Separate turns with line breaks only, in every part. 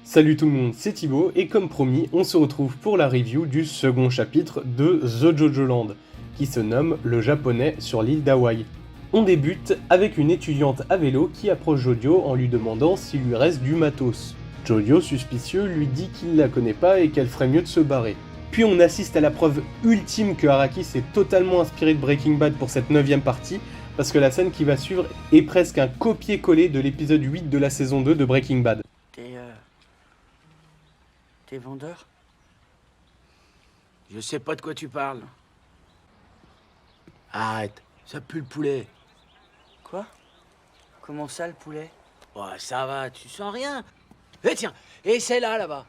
Salut tout le monde, c'est Thibaut et comme promis, on se retrouve pour la review du second chapitre de The Jojo Land, qui se nomme Le japonais sur l'île d'Hawaï. On débute avec une étudiante à vélo qui approche Jojo en lui demandant s'il lui reste du matos. Jojo, suspicieux, lui dit qu'il la connaît pas et qu'elle ferait mieux de se barrer. Puis on assiste à la preuve ultime que Araki s'est totalement inspiré de Breaking Bad pour cette 9ème partie, parce que la scène qui va suivre est presque un copier-coller de l'épisode 8 de la saison 2 de Breaking Bad.
T'es vendeur?
Je sais pas de quoi tu parles. Arrête, ça pue le poulet.
Quoi? Comment ça, le poulet?
Oh, ça va, tu sens rien. Eh tiens, et c'est là-bas.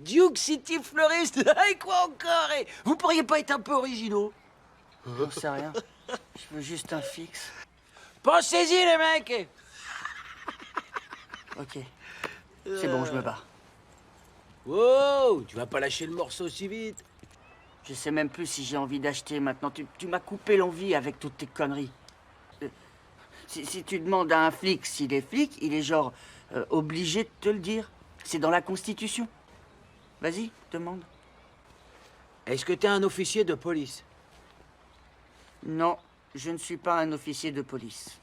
Duke City fleuriste, et quoi encore? Et vous pourriez pas être un peu originaux?
J'en sais rien. Je veux juste un fixe.
Pensez-y, les mecs.
Ok. C'est bon, je me barre.
Wow, tu vas pas lâcher le morceau si vite.
Je sais même plus si j'ai envie d'acheter maintenant. Tu m'as coupé l'envie avec toutes tes conneries. Si tu demandes à un flic s'il est flic, il est genre obligé de te le dire. C'est dans la Constitution. Vas-y, demande.
Est-ce que t'es un officier de police?
Non, je ne suis pas un officier de police.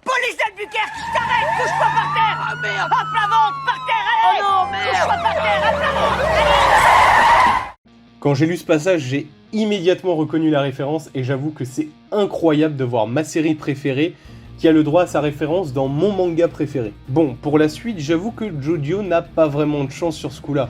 Police d'Albuquerque, t'arrêtes, couche-toi par terre!
Ah merde!
À plat ventre, par terre, allez!
Oh non, merde!
Couche-toi par terre, à plat ventre, allez!
Quand j'ai lu ce passage, j'ai immédiatement reconnu la référence et j'avoue que c'est incroyable de voir ma série préférée qui a le droit à sa référence dans mon manga préféré. Bon, pour la suite, j'avoue que Jojo n'a pas vraiment de chance sur ce coup-là,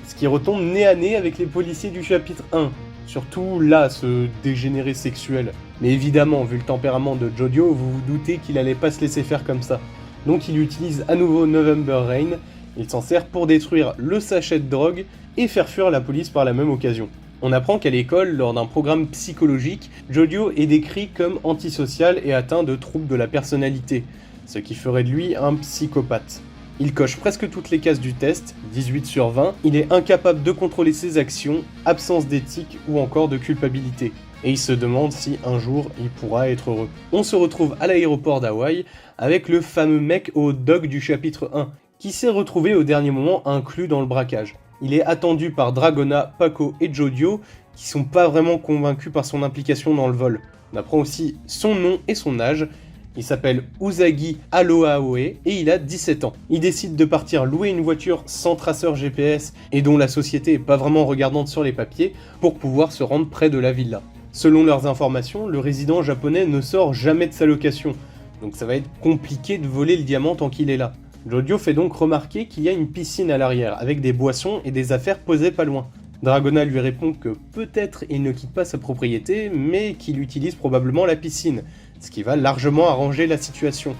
ce qui retombe nez à nez avec les policiers du chapitre 1. Surtout là, ce dégénéré sexuel. Mais évidemment, vu le tempérament de Jojo, vous vous doutez qu'il allait pas se laisser faire comme ça. Donc il utilise à nouveau November Rain, il s'en sert pour détruire le sachet de drogue et faire fuir la police par la même occasion. On apprend qu'à l'école, lors d'un programme psychologique, Jojo est décrit comme antisocial et atteint de troubles de la personnalité, ce qui ferait de lui un psychopathe. Il coche presque toutes les cases du test, 18 sur 20, il est incapable de contrôler ses actions, absence d'éthique ou encore de culpabilité. Et il se demande si un jour il pourra être heureux. On se retrouve à l'aéroport d'Hawaï avec le fameux mec au hot dog du chapitre 1, qui s'est retrouvé au dernier moment inclus dans le braquage. Il est attendu par Dragona, Paco et Jojo, qui sont pas vraiment convaincus par son implication dans le vol. On apprend aussi son nom et son âge. Il s'appelle Usagi Aloaoe et il a 17 ans. Il décide de partir louer une voiture sans traceur GPS et dont la société est pas vraiment regardante sur les papiers pour pouvoir se rendre près de la villa. Selon leurs informations, le résident japonais ne sort jamais de sa location, donc ça va être compliqué de voler le diamant tant qu'il est là. Jojo fait donc remarquer qu'il y a une piscine à l'arrière avec des boissons et des affaires posées pas loin. Dragona lui répond que peut-être il ne quitte pas sa propriété, mais qu'il utilise probablement la piscine, ce qui va largement arranger la situation.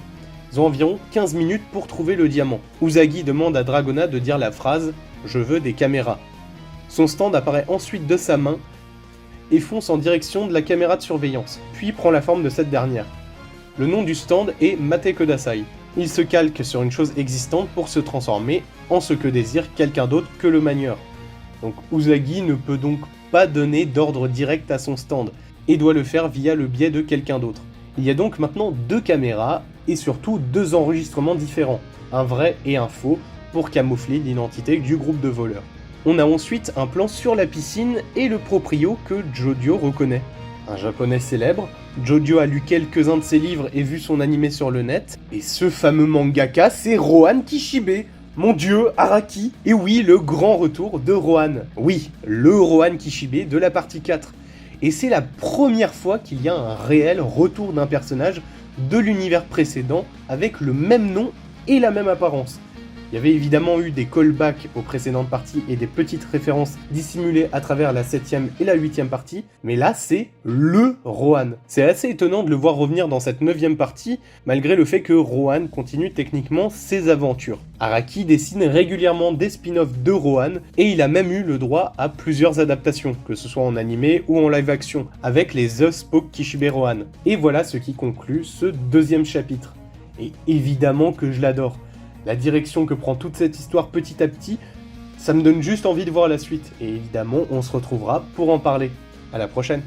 Ils ont environ 15 minutes pour trouver le diamant. Usagi demande à Dragona de dire la phrase « Je veux des caméras ». Son stand apparaît ensuite de sa main et fonce en direction de la caméra de surveillance, puis prend la forme de cette dernière. Le nom du stand est Mate Kudasai. Il se calque sur une chose existante pour se transformer en ce que désire quelqu'un d'autre que le manieur. Donc Usagi ne peut donc pas donner d'ordre direct à son stand, et doit le faire via le biais de quelqu'un d'autre. Il y a donc maintenant 2 caméras, et surtout 2 enregistrements différents, un vrai et un faux, pour camoufler l'identité du groupe de voleurs. On a ensuite un plan sur la piscine et le proprio que Jojo reconnaît. Un japonais célèbre, Jojo a lu quelques-uns de ses livres et vu son animé sur le net, et ce fameux mangaka c'est Rohan Kishibe. Mon dieu, Araki. Et oui, le grand retour de Rohan. Oui, le Rohan Kishibe de la partie 4. Et c'est la première fois qu'il y a un réel retour d'un personnage de l'univers précédent avec le même nom et la même apparence. Il y avait évidemment eu des callbacks aux précédentes parties et des petites références dissimulées à travers la 7ème et la 8ème partie, mais là c'est le Rohan. C'est assez étonnant de le voir revenir dans cette 9ème partie, malgré le fait que Rohan continue techniquement ses aventures. Araki dessine régulièrement des spin-offs de Rohan, et il a même eu le droit à plusieurs adaptations, que ce soit en animé ou en live action, avec les The Spoke Kishibe Rohan. Et voilà ce qui conclut ce 2e chapitre. Et évidemment que je l'adore. La direction que prend toute cette histoire petit à petit, ça me donne juste envie de voir la suite. Et évidemment, on se retrouvera pour en parler. À la prochaine.